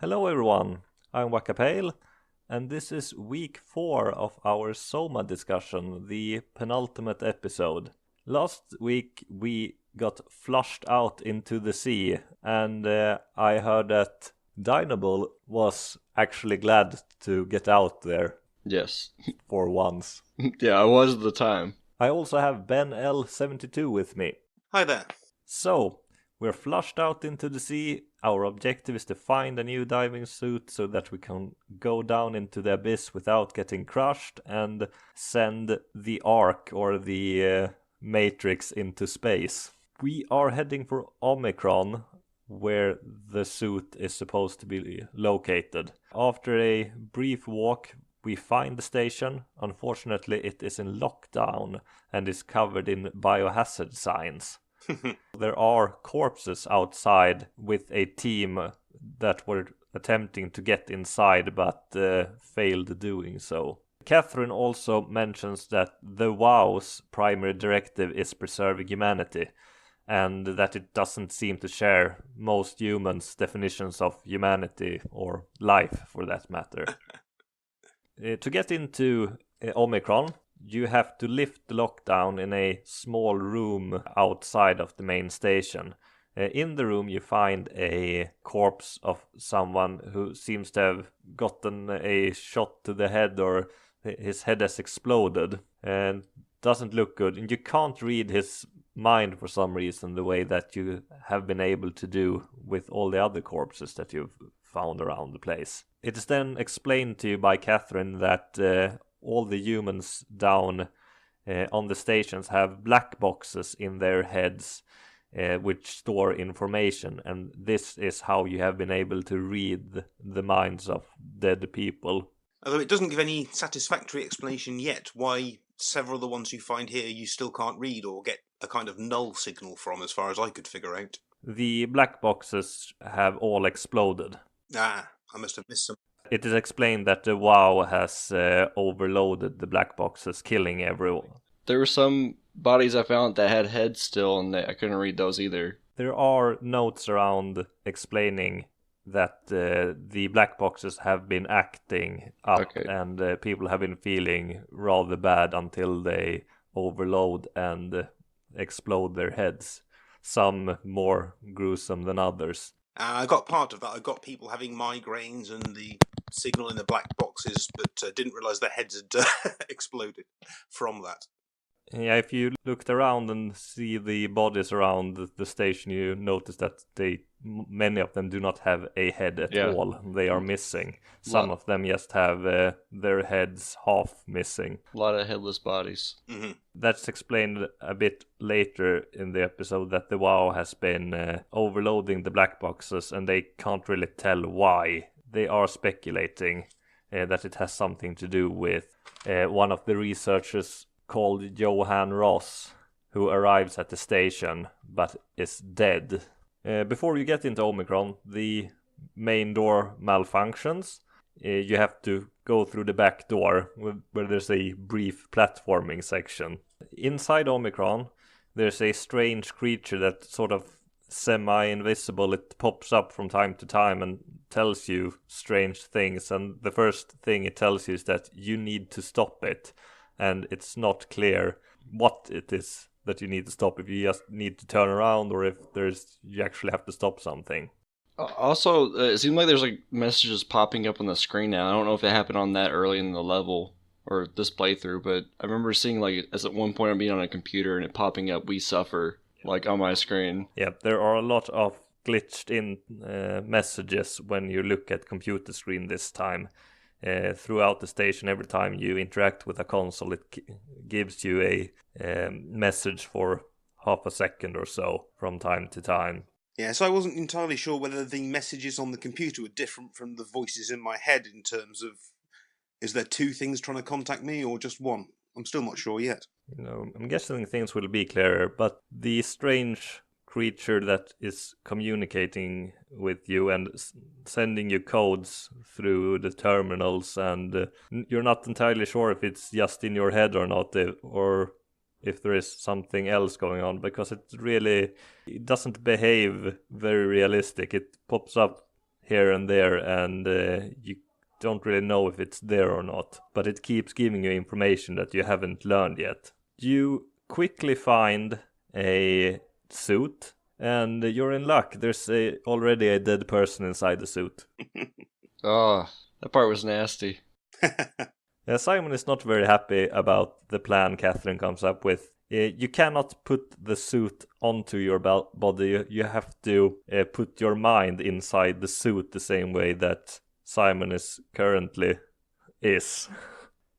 Hello everyone, I'm Wakapeil, and this is week 4 of our SOMA discussion, the penultimate episode. Last week we got flushed out into the sea, and I heard that Dinobull was actually glad to get out there. Yes. For once. Yeah, I was at the time. I also have Ben L72 with me. Hi there. So, we're flushed out into the sea. Our objective is to find a new diving suit so that we can go down into the abyss without getting crushed and send the Ark or the Matrix into space. We are heading for Omicron, where the suit is supposed to be located. After a brief walk, we find the station. Unfortunately, it is in lockdown and is covered in biohazard signs. There are corpses outside with a team that were attempting to get inside but failed doing so. Catherine also mentions that the WoW's primary directive is preserving humanity, and that it doesn't seem to share most humans' definitions of humanity or life for that matter. To get into Omicron, you have to lift the lockdown in a small room outside of the main station. In the room you find a corpse of someone who seems to have gotten a shot to the head, or his head has exploded and doesn't look good. And you can't read his mind for some reason the way that you have been able to do with all the other corpses that you've found around the place. It is then explained to you by Catherine that all the humans down on the stations have black boxes in their heads which store information, and this is how you have been able to read the minds of dead people. Although it doesn't give any satisfactory explanation yet why several of the ones you find here you still can't read or get a kind of null signal from, as far as I could figure out. The black boxes have all exploded. I must have missed some. It is explained that the WoW has overloaded the black boxes, killing everyone. There were some bodies I found that had heads still, and I couldn't read those either. There are notes around explaining that the black boxes have been acting up, okay, and people have been feeling rather bad until they overload and explode their heads. Some more gruesome than others. I got part of that. I got people having migraines and the signal in the black boxes, but didn't realise their heads had exploded from that. Yeah, if you looked around and see the bodies around the station, you notice that many of them do not have a head at all. They are missing. Some of them just have their heads half missing. A lot of headless bodies. Mm-hmm. That's explained a bit later in the episode, that the WoW has been overloading the black boxes, and they can't really tell why. They are speculating that it has something to do with one of the researchers called Johan Ross, who arrives at the station but is dead. Before you get into Omicron, the main door malfunctions. You have to go through the back door where there's a brief platforming section. Inside Omicron, there's a strange creature that sort of semi-invisible. It pops up from time to time and tells you strange things, and the first thing it tells you is that you need to stop it. And it's not clear what it is that you need to stop, if you just need to turn around or if you actually have to stop something. Also, it seems like there's like messages popping up on the screen now. I don't know if it happened on that early in the level or this playthrough, but I remember seeing like as at one point I'm being on a computer and it popping up "We suffer" like on my screen. Yeah, there are a lot of glitched in messages when you look at computer screen this time. Throughout the station, every time you interact with a console, it gives you a message for half a second or so from time to time. Yeah, so I wasn't entirely sure whether the messages on the computer were different from the voices in my head in terms of, is there two things trying to contact me or just one? I'm still not sure yet. I'm guessing things will be clearer, but the strange creature that is communicating with you and sending you codes through the terminals, and you're not entirely sure if it's just in your head or not, or if there is something else going on, because it doesn't behave very realistic. It pops up here and there, and you don't really know if it's there or not. But it keeps giving you information that you haven't learned yet. You quickly find a suit, and you're in luck. There's already a dead person inside the suit. Oh, that part was nasty. Simon is not very happy about the plan Catherine comes up with. You cannot put the suit onto your body. You have to put your mind inside the suit the same way that Simon is currently is.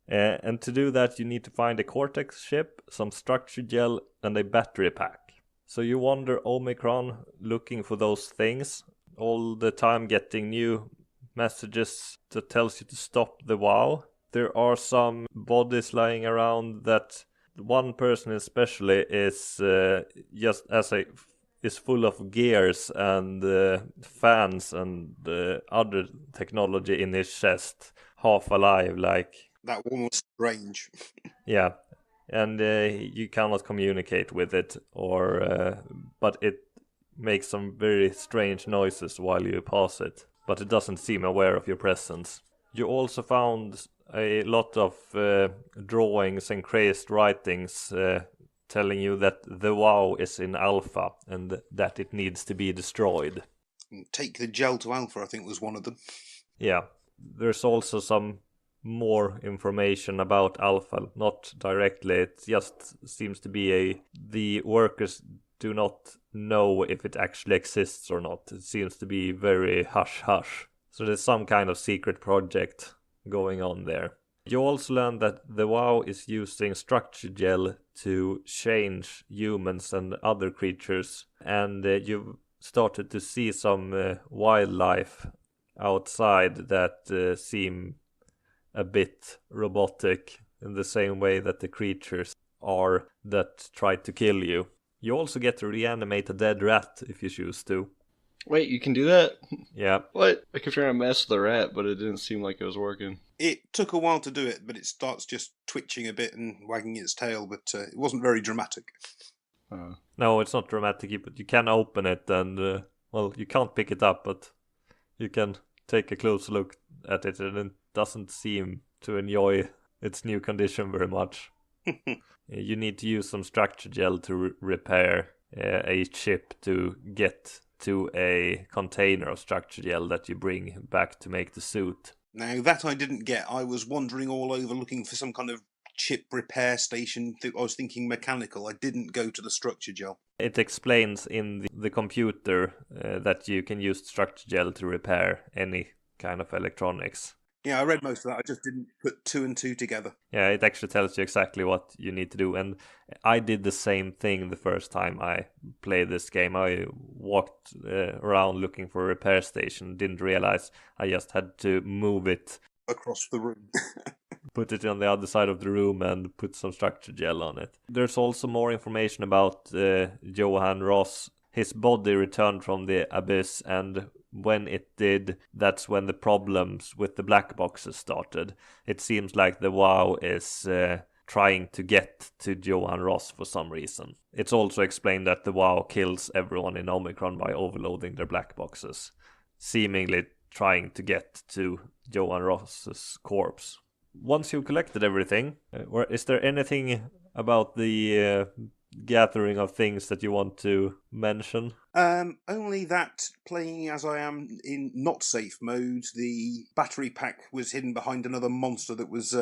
And to do that, you need to find a Cortex chip, some structure gel, and a battery pack. So you wander Omicron looking for those things, all the time getting new messages that tells you to stop the WoW. There are some bodies lying around that one person especially is just as is full of gears and fans and other technology in his chest, half alive, like. That one was strange. Yeah, and you cannot communicate with it, but it makes some very strange noises while you pass it, but it doesn't seem aware of your presence. You also found a lot of drawings and crazed writings telling you that the WoW is in alpha and that it needs to be destroyed. Take the gel to alpha, I think, was one of them. Yeah, there's also some more information about alpha, not directly. It just seems to be the workers do not know if it actually exists or not. It seems to be very hush-hush. So there's some kind of secret project going on there. You also learn that the WoW is using structure gel to change humans and other creatures, and you've started to see some wildlife outside that seem a bit robotic in the same way that the creatures are that try to kill you. You also get to reanimate a dead rat if you choose to. Wait, you can do that? Yeah. What? I kept trying to mess with the rat, but it didn't seem like it was working. It took a while to do it, but it starts just twitching a bit and wagging its tail, but it wasn't very dramatic. No, it's not dramatic, but you can open it and, well, you can't pick it up, but you can take a close look at it, and it doesn't seem to enjoy its new condition very much. You need to use some structure gel to repair a chip to get to a container of structure gel that you bring back to make the suit. Now, that I didn't get. I was wandering all over looking for some kind of chip repair station. I was thinking mechanical. I didn't go to the structure gel. It explains in the computer that you can use structure gel to repair any kind of electronics. Yeah, I read most of that. I just didn't put two and two together. Yeah, it actually tells you exactly what you need to do. And I did the same thing the first time I played this game. I walked around looking for a repair station, didn't realize I just had to move it across the room. Put it on the other side of the room and put some structure gel on it. There's also more information about Johan Ross. His body returned from the abyss, and when it did, that's when the problems with the black boxes started. It seems like the WoW is trying to get to Johan Ross for some reason. It's also explained that the WoW kills everyone in Omicron by overloading their black boxes, seemingly trying to get to Johan Ross's corpse. Once you've collected everything, is there anything about the gathering of things that you want to mention? Only that, playing as I am in not safe mode, the battery pack was hidden behind another monster that was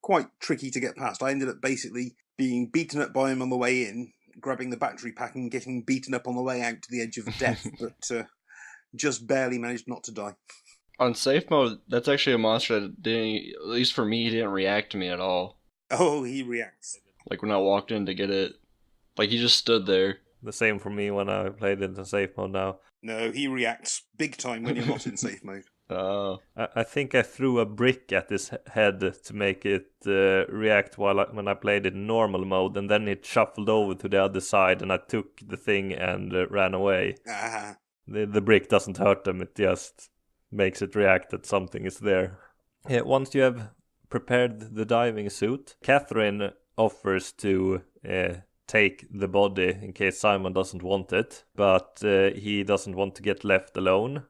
quite tricky to get past. I ended up basically being beaten up by him on the way in, grabbing the battery pack and getting beaten up on the way out to the edge of death, but just barely managed not to die. On safe mode, that's actually a monster that didn't, at least for me, he didn't react to me at all. Oh, he reacts. Like when I walked in to get it, like he just stood there. The same for me when I played in safe mode now. No, he reacts big time when you're not in safe mode. Oh. I think I threw a brick at his head to make it react when I played it in normal mode, and then it shuffled over to the other side, and I took the thing and ran away. Ah. The brick doesn't hurt them, it just makes it react that something is there. Once you have prepared the diving suit, Catherine offers to take the body in case Simon doesn't want it, but he doesn't want to get left alone.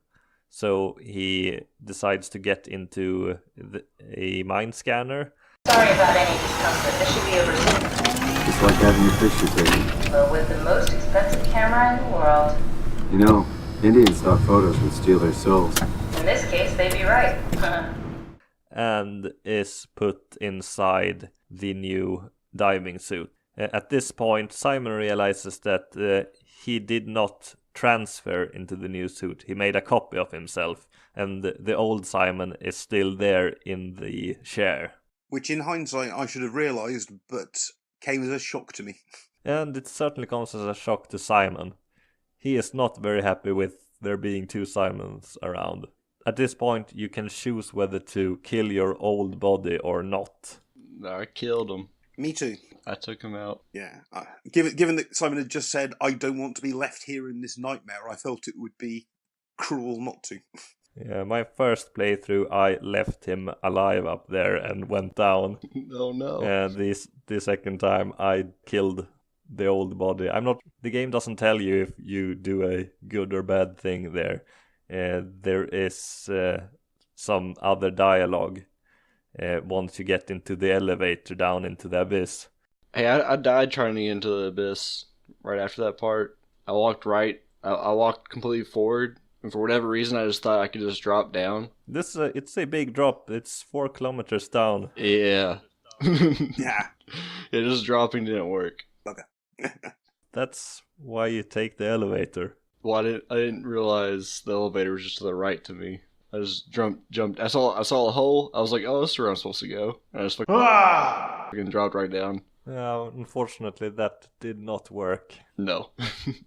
So he decides to get into a mind scanner. Sorry about any discomfort. This should be over soon. It's like having your picture taken. But with the most expensive camera in the world. You know, Indian stock photos would steal their souls. In this case, they'd be right. And is put inside the new diving suit. At this point, Simon realizes that he did not transfer into the new suit. He made a copy of himself, and the old Simon is still there in the chair. Which in hindsight I should have realised, but came as a shock to me. And it certainly comes as a shock to Simon. He is not very happy with there being two Simons around. At this point, you can choose whether to kill your old body or not. I killed him. Me too. I took him out. Yeah. Given that Simon had just said, I don't want to be left here in this nightmare, I felt it would be cruel not to. Yeah, my first playthrough, I left him alive up there and went down. Oh no. And the second time, I killed the old body. The game doesn't tell you if you do a good or bad thing there. There is some other dialogue once you get into the elevator down into the abyss. Hey, I died trying to get into the abyss right after that part. I walked right. I walked completely forward. And for whatever reason, I just thought I could just drop down. It's a big drop. It's 4 kilometers down. Yeah. Yeah. Yeah, just dropping didn't work. Okay. That's why you take the elevator. Well, I didn't realize the elevator was just to the right to me. I just jumped. I saw a hole. I was like, oh, this is where I'm supposed to go. And I just fucking dropped right down. Unfortunately, that did not work. No.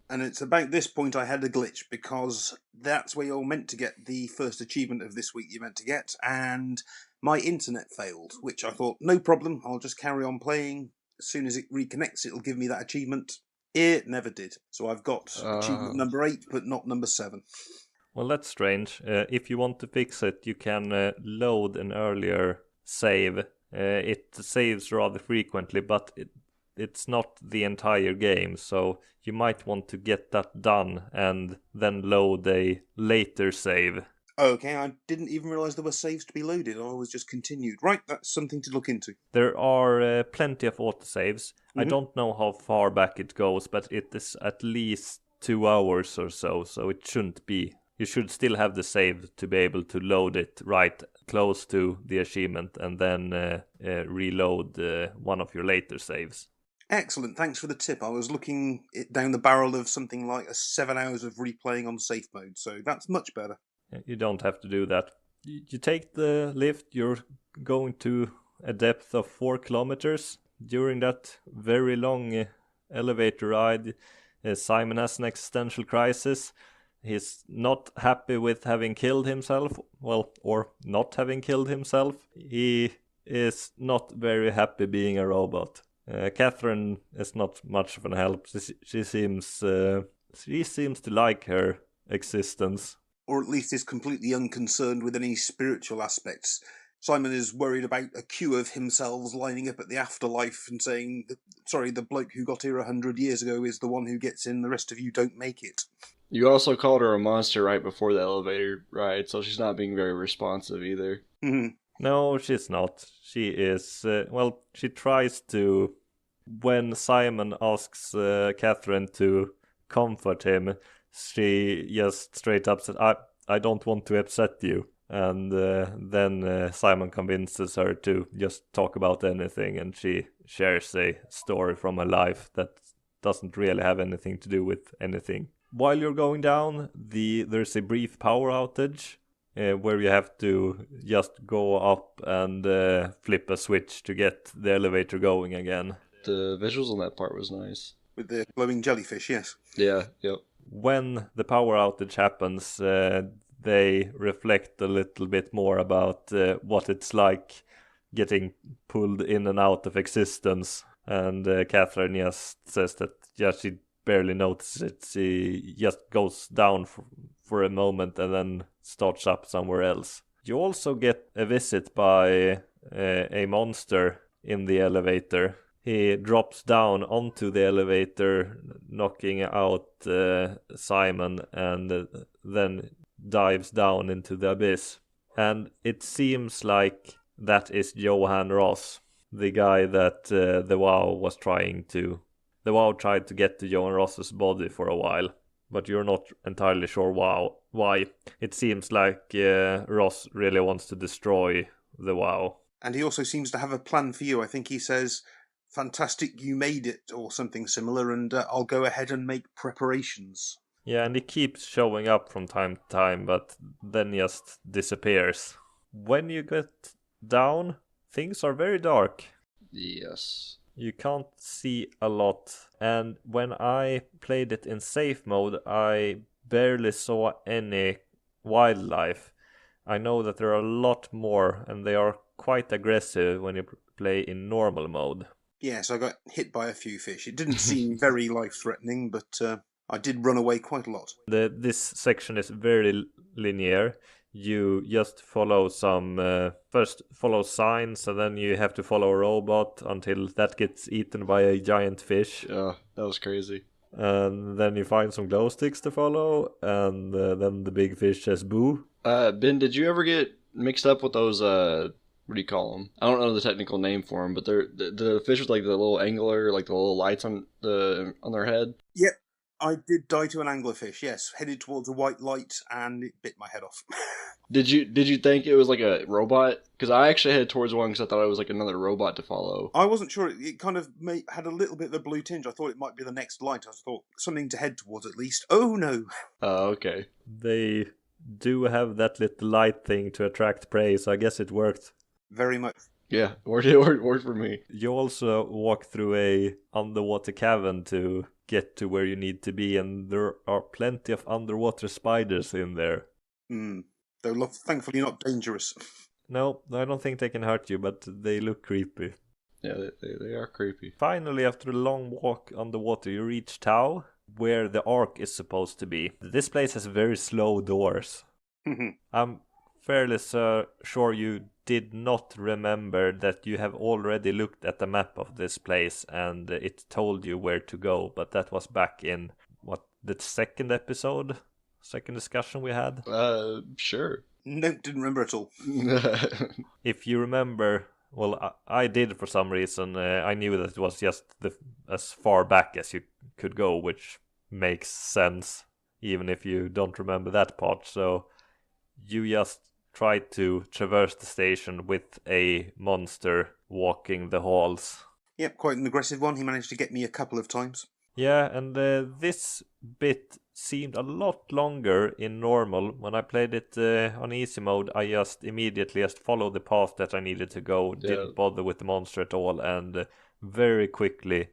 And it's about this point I had a glitch, because that's where you're meant to get the first achievement of this week you're meant to get, and my internet failed, which I thought, no problem, I'll just carry on playing. As soon as it reconnects, it'll give me that achievement. It never did. So I've got achievement number 8, but not number 7. Well, that's strange. If you want to fix it, you can load an earlier save. It saves rather frequently, but it's not the entire game, so you might want to get that done and then load a later save. Okay, I didn't even realise there were saves to be loaded. I was just continued. Right, that's something to look into. There are plenty of autosaves. I don't know how far back it goes, but it is at least 2 hours or so it shouldn't be. You should still have the save to be able to load it right close to the achievement and then reload one of your later saves. Excellent, thanks for the tip. I was looking down the barrel of something like 7 hours of replaying on safe mode, so that's much better. You don't have to do that. You take the lift, you're going to a depth of 4 kilometers. During that very long elevator ride, Simon has an existential crisis. He's not happy with having killed himself, or not having killed himself. He is not very happy being a robot. Catherine is not much of an help. She seems to like her existence. Or at least is completely unconcerned with any spiritual aspects. Simon is worried about a queue of himself lining up at the afterlife and saying, sorry, the bloke who got here 100 years ago is the one who gets in, the rest of you don't make it. You also called her a monster right before the elevator ride, so she's not being very responsive either. Mm-hmm. No, she's not. She is, she tries to. When Simon asks Catherine to comfort him, she just straight up said, I don't want to upset you. And then Simon convinces her to just talk about anything, and she shares a story from her life that doesn't really have anything to do with anything. While you're going down, there's a brief power outage where you have to just go up and flip a switch to get the elevator going again. The visuals on that part was nice. With the glowing jellyfish, yes. Yeah, yep. When the power outage happens, they reflect a little bit more about what it's like getting pulled in and out of existence. And Catherine just says that, she barely notices it. She just goes down for a moment and then starts up somewhere else. You also get a visit by a monster in the elevator. He drops down onto the elevator, knocking out Simon, and then dives down into the abyss. And it seems like that is Johan Ross, the guy that the WoW was trying to... The WoW tried to get to Johan Ross's body for a while, but you're not entirely sure why. It seems like Ross really wants to destroy the WoW. And he also seems to have a plan for you. I think he says, "Fantastic, you made it," or something similar, and I'll go ahead and make preparations. Yeah, and he keeps showing up from time to time, but then just disappears. When you get down, things are very dark. Yes. You can't see a lot. And when I played it in safe mode, I barely saw any wildlife. I know that there are a lot more, and they are quite aggressive when you play in normal mode. Yes, I got hit by a few fish. It didn't seem very life-threatening, but I did run away quite a lot. This section is very linear. You just follow first follow signs, and then you have to follow a robot until that gets eaten by a giant fish. Yeah, that was crazy. And then you find some glow sticks to follow, and then the big fish says boo. Ben, did you ever get mixed up with those, what do you call them? I don't know the technical name for them, but they're the fish with like the little angler, like the little lights on their head? Yep, I did die to an anglerfish, yes. Headed towards a white light, and it bit my head off. Did you think it was like a robot? Because I actually headed towards one because I thought it was like another robot to follow. I wasn't sure. It kind of had a little bit of a blue tinge. I thought it might be the next light. I thought something to head towards at least. Oh, no. Oh, okay. They do have that little light thing to attract prey, so I guess it worked. Very much. Yeah, it worked for me. You also walk through a underwater cavern to get to where you need to be, and there are plenty of underwater spiders in there. Though thankfully not dangerous. No, I don't think they can hurt you, but they look creepy. Yeah, they are creepy. Finally, after a long walk underwater, you reach Tau, where the Ark is supposed to be. This place has very slow doors. I'm fairly sure you did not remember that you have already looked at the map of this place and it told you where to go, but that was back in, the second discussion we had? Sure. No, didn't remember at all. If you remember, well, I did for some reason. I knew that it was just as far back as you could go, which makes sense, even if you don't remember that part. So you just tried to traverse the station with a monster walking the halls. Yep, quite an aggressive one. He managed to get me a couple of times. Yeah, and this bit seemed a lot longer in normal. When I played it on easy mode, I just immediately followed the path that I needed to go, didn't bother with the monster at all, and very quickly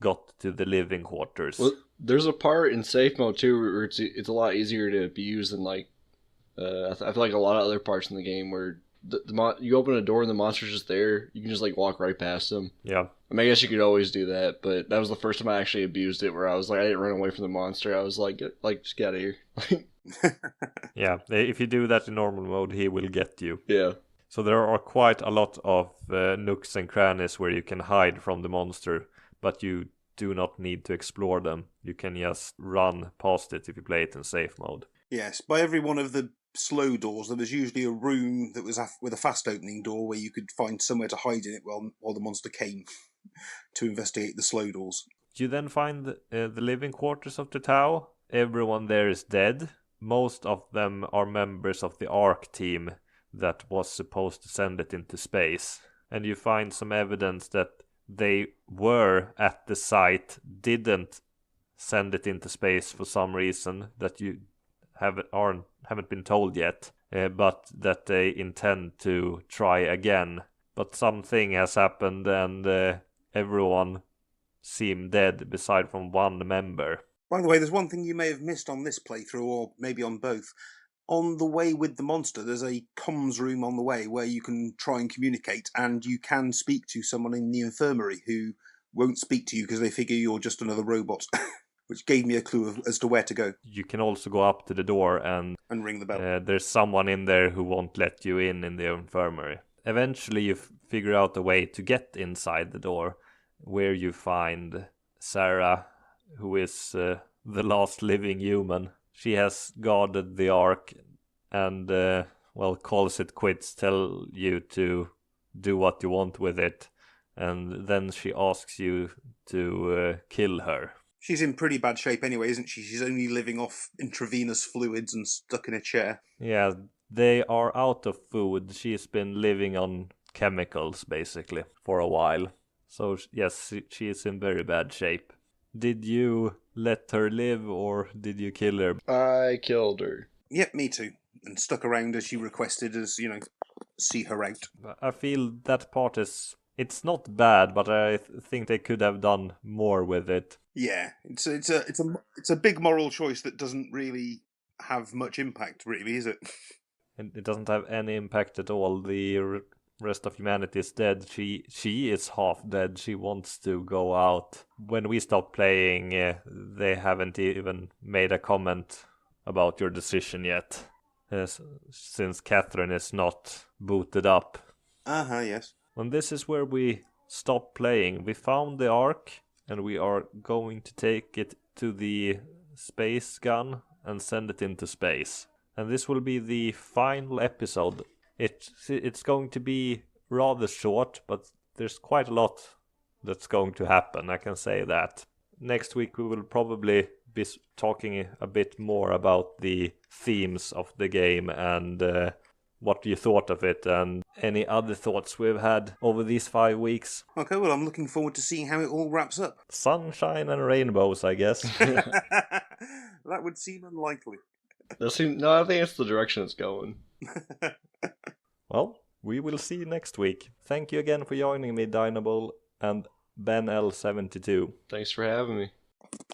got to the living quarters. Well, there's a part in safe mode too where it's a lot easier to abuse than like I feel like a lot of other parts in the game where you open a door and the monster's just there. You can just like walk right past them. Yeah. I mean, I guess you could always do that, but that was the first time I actually abused it, where I was like, I didn't run away from the monster. I was like, just get out of here. Yeah, if you do that in normal mode, he will get you. Yeah. So there are quite a lot of nooks and crannies where you can hide from the monster, but you do not need to explore them. You can just run past it if you play it in safe mode. Yes, by every one of the slow doors, there was usually a room that was with a fast opening door where you could find somewhere to hide in it while the monster came to investigate the slow doors. You then find the living quarters of the Tau. Everyone there is dead. Most of them are members of the Ark team that was supposed to send it into space. And you find some evidence that they were at the site, didn't send it into space for some reason that you haven't been told yet, but that they intend to try again. But something has happened and everyone seemed dead beside from one member. By the way, there's one thing you may have missed on this playthrough, or maybe on both. On the way with the monster, there's a comms room on the way where you can try and communicate, and you can speak to someone in the infirmary who won't speak to you because they figure you're just another robot, which gave me a clue as to where to go. You can also go up to the door and ring the bell. There's someone in there who won't let you in the infirmary. Eventually you figure out a way to get inside the door, where you find Sarah, who is the last living human. She has guarded the Ark and calls it quits, tell you to do what you want with it, and then she asks you to kill her. She's in pretty bad shape anyway, isn't she? She's only living off intravenous fluids and stuck in a chair. Yeah, they are out of food. She's been living on chemicals, basically, for a while. So, yes, she is in very bad shape. Did you let her live, or did you kill her? I killed her. Yep, me too. And stuck around as she requested, as, see her out. I feel that part it's not bad, but I think they could have done more with it. Yeah, it's a big moral choice that doesn't really have much impact, really, is it? And it doesn't have any impact at all. The rest of humanity is dead. She is half dead. She wants to go out. When we stop playing, they haven't even made a comment about your decision yet, since Catherine is not booted up. Yes. And this is where we stop playing. We found the Ark, and we are going to take it to the space gun and send it into space. And this will be the final episode. It's going to be rather short, but there's quite a lot that's going to happen, I can say that. Next week we will probably be talking a bit more about the themes of the game and what you thought of it and any other thoughts we've had over these 5 weeks. Okay, well, I'm looking forward to seeing how it all wraps up. Sunshine and rainbows, I guess. That would seem unlikely. No, I think it's the direction it's going. Well, we will see you next week. Thank you again for joining me, Dinobull and Ben L72. Thanks for having me.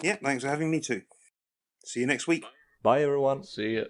Yeah, thanks for having me too. See you next week. Bye, everyone. See ya.